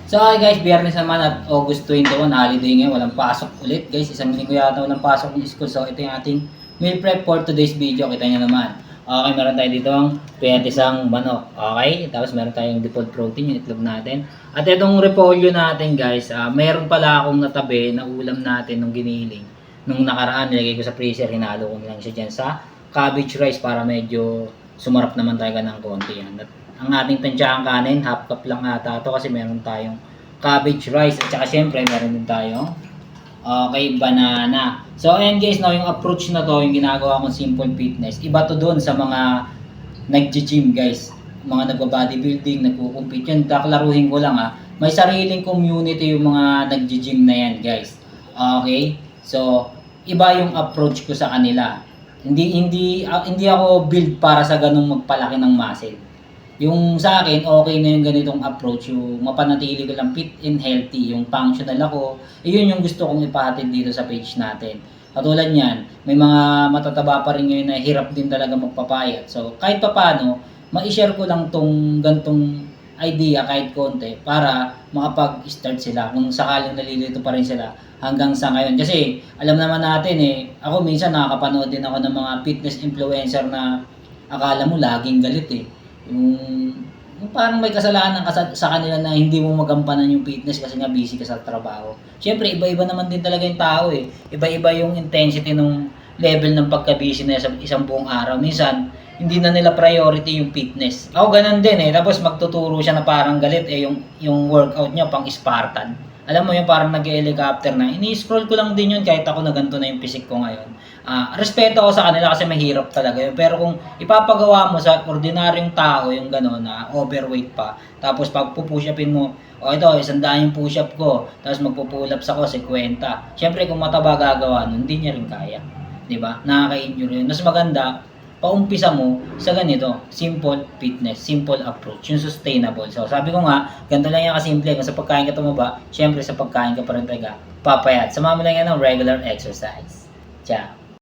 So okay guys, Biyernes naman at August 21, holiday ngayon, walang pasok ulit guys. Isang linggo yata walang pasok ng school. So ito yung ating meal prep for today's video. Kita nyo naman. Okay, meron tayo dito ang petisang manok. Okay, tapos meron tayong default protein, yung itlog natin. At itong repolyo natin guys, meron pala akong natabi na ulam natin nung giniling. Nung nakaraan, nilagay ko sa freezer, hinalo ko lang siya dyan sa cabbage rice para medyo sumarap naman tayo ng konti. Yan. At ang ating tansyahang kanin, half cup lang ata ito kasi meron tayong cabbage rice at saka syempre meron din tayong banana. So ayan guys, no, yung approach na to, yung ginagawa kong simple fitness, iba to doon sa mga nagji-gym guys, mga nagba-bodybuilding, nagko-compete yun. Kaklaruhin ko lang may sariling community yung mga nagji-gym na yan guys. Okay? So iba yung approach ko sa kanila. Hindi ako build para sa ganung magpalaki ng muscle. Yung sa akin, okay na yung ganitong approach, yung mapanatili ko lang fit and healthy, yung functional ako, yun yung gusto kong ipahatid dito sa page natin. Katulad niyan, may mga matataba pa rin ngayon na hirap din talaga magpapayat. So, kahit papano, ma-share ko lang tong gantong idea kahit konti para makapag-start sila kung sakaling nalilito pa rin sila hanggang sa ngayon. Kasi alam naman natin ako minsan nakakapanood din ako ng mga fitness influencer na akala mo laging galit yung parang may kasalanan ka sa kanila na hindi mo magampanan yung fitness kasi nga busy ka sa trabaho. Siyempre, iba-iba naman din talaga yung tao Iba-iba yung intensity ng level ng pagka-busy na sa isang buong araw. Minsan, hindi na nila priority yung fitness. Ako ganun din Tapos magtuturo siya na parang galit yung workout niya pang Spartan. Alam mo yung parang nag-helicopter na. Ini-scroll ko lang din yun kahit ako na ganito na yung physique ko ngayon. Respeto ako sa kanila kasi mahirap talaga yun. Pero kung ipapagawa mo sa ordinaryong tao yung gano'n na overweight pa, tapos pag pupush upin mo, ito, 100 yung push up ko, tapos magpo-pull ups ako, 50. Siyempre kung mataba gagawa nun, hindi niya rin kaya. Diba? Nakaka-injure yun. Mas maganda, paumpisa mo sa ganito, simple fitness, simple approach, yung sustainable. So, sabi ko nga, ganito lang yung kasimple. Kung sa pagkain ka tumaba, syempre sa pagkain ka pa rin talaga papayat. Samahan mo lang yan ng regular exercise. Ciao!